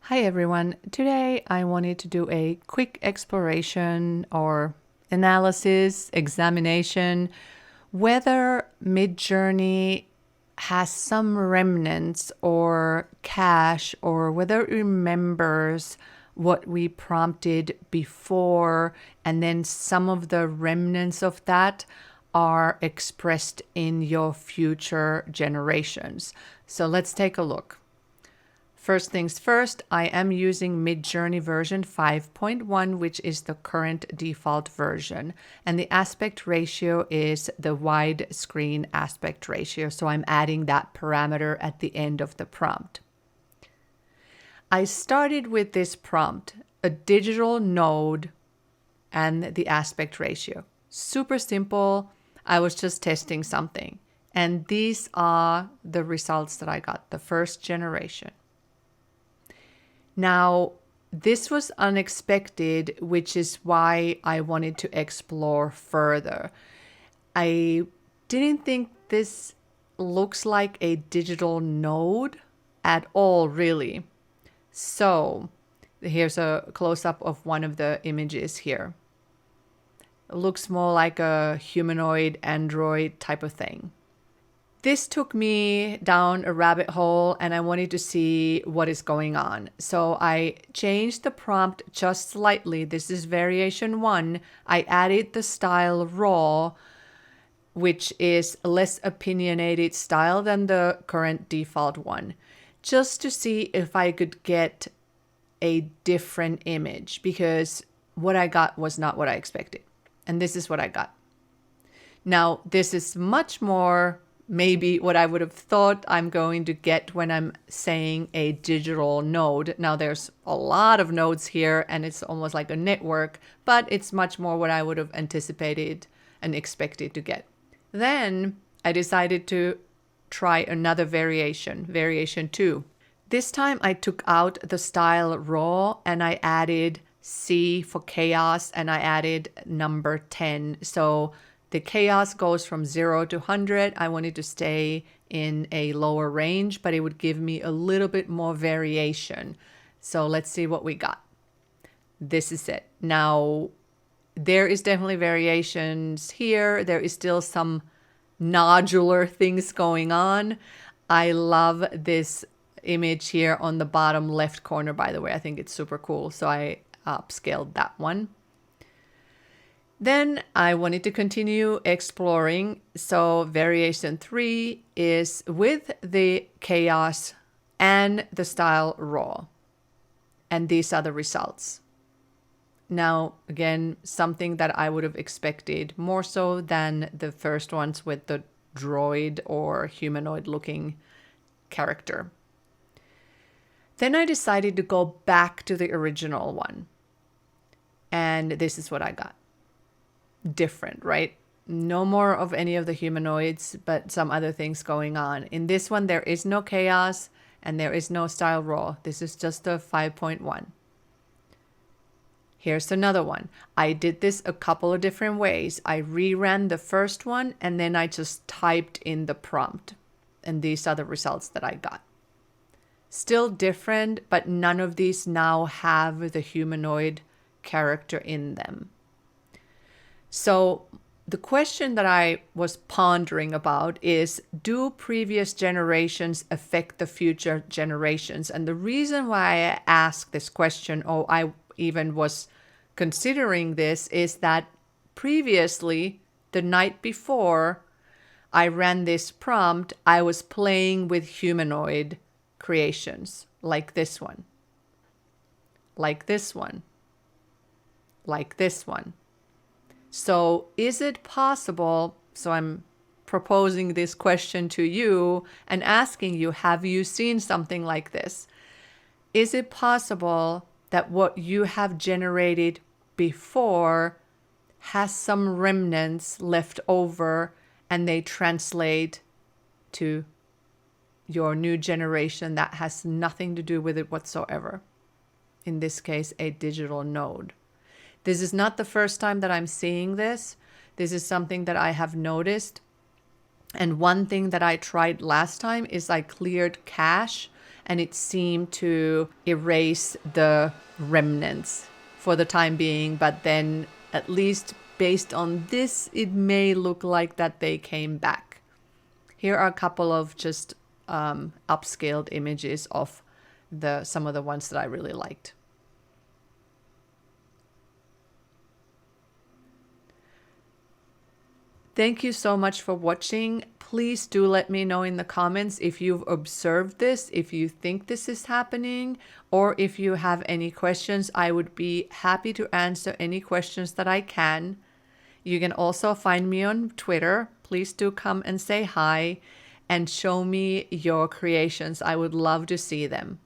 Hi everyone. Today I wanted to do a quick exploration or analysis, examination, whether Midjourney has some remnants or cache or whether it remembers what we prompted before and then some of the remnants of that are expressed in your future generations. So let's take a look. First things first, I am using Midjourney version 5.1, which is the current default version. And the aspect ratio is the widescreen aspect ratio. So I'm adding that parameter at the end of the prompt. I started with this prompt, a digital node and the aspect ratio. Super simple. I was just testing something. And these are the results that I got, the first generation. Now, this was unexpected, which is why I wanted to explore further. I didn't think this looks like a digital node at all, really. So, here's a close-up of one of the images here. It looks more like a humanoid android type of thing. This took me down a rabbit hole and I wanted to see what is going on. So I changed the prompt just slightly. This is variation 1. I added the style raw, which is less opinionated style than the current default one, just to see if I could get a different image because what I got was not what I expected. And this is what I got. Now, this is much more maybe what I would have thought I'm going to get when I'm saying a digital node. Now there's a lot of nodes here and it's almost like a network, but it's much more what I would have anticipated and expected to get. Then I decided to try another variation 2. This time I took out the style raw and I added C for chaos and I added number 10. So the chaos goes from 0 to 100. I wanted to stay in a lower range, but it would give me a little bit more variation. So let's see what we got. This is it. Now, there is definitely variations here. There is still some nodular things going on. I love this image here on the bottom left corner, by the way. I think it's super cool. So I upscaled that one. Then I wanted to continue exploring. So variation 3 is with the chaos and the style raw. And these are the results. Now, again, something that I would have expected more so than the first ones with the droid or humanoid looking character. Then I decided to go back to the original one. And this is what I got. Different, right? No more of any of the humanoids, but some other things going on. In this one, there is no chaos and there is no style raw. This is just a 5.1. Here's another one. I did this a couple of different ways. I reran the first one and then I just typed in the prompt. And these are the results that I got. Still different, but none of these now have the humanoid character in them. So the question that I was pondering about is, do previous generations affect the future generations? And the reason why I asked this question, or I even was considering this, is that previously, the night before I ran this prompt, I was playing with humanoid creations like this one, like this one, like this one. So is it possible, so I'm proposing this question to you and asking you, have you seen something like this? Is it possible that what you have generated before has some remnants left over and they translate to your new generation that has nothing to do with it whatsoever? In this case, a digital node. This is not the first time that I'm seeing this. This is something that I have noticed. And one thing that I tried last time is I cleared cache and it seemed to erase the remnants for the time being, but then at least based on this, it may look like that they came back. Here are a couple of just upscaled images of some of the ones that I really liked. Thank you so much for watching. Please do let me know in the comments if you've observed this, if you think this is happening, or if you have any questions. I would be happy to answer any questions that I can. You can also find me on Twitter. Please do come and say hi and show me your creations. I would love to see them.